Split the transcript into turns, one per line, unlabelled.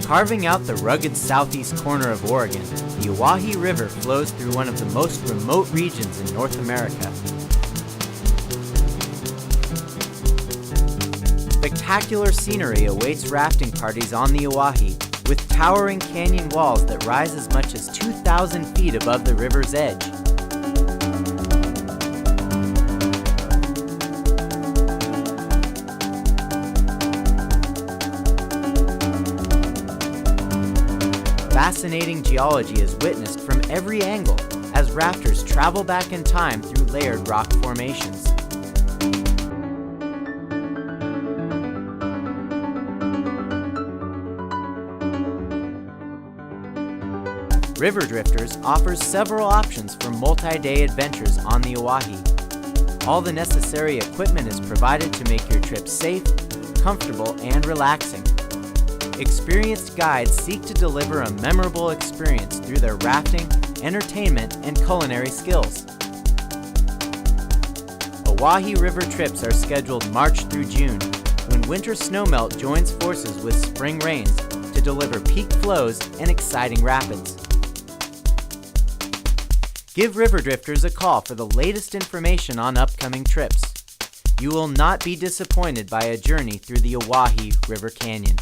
Carving out the rugged southeast corner of Oregon, the Owyhee River flows through one of the most remote regions in North America. Spectacular scenery awaits rafting parties on the Owyhee, with towering canyon walls that rise as much as 2,000 feet above the river's edge. Fascinating geology is witnessed from every angle as rafters travel back in time through layered rock formations. River Drifters offers several options for multi-day adventures on the Owyhee. All the necessary equipment is provided to make your trip safe, comfortable, and relaxing. Experienced guides seek to deliver a memorable experience through their rafting, entertainment, and culinary skills. Owyhee River trips are scheduled March through June, when winter snowmelt joins forces with spring rains to deliver peak flows and exciting rapids. Give River Drifters a call for the latest information on upcoming trips. You will not be disappointed by a journey through the Owyhee River Canyon.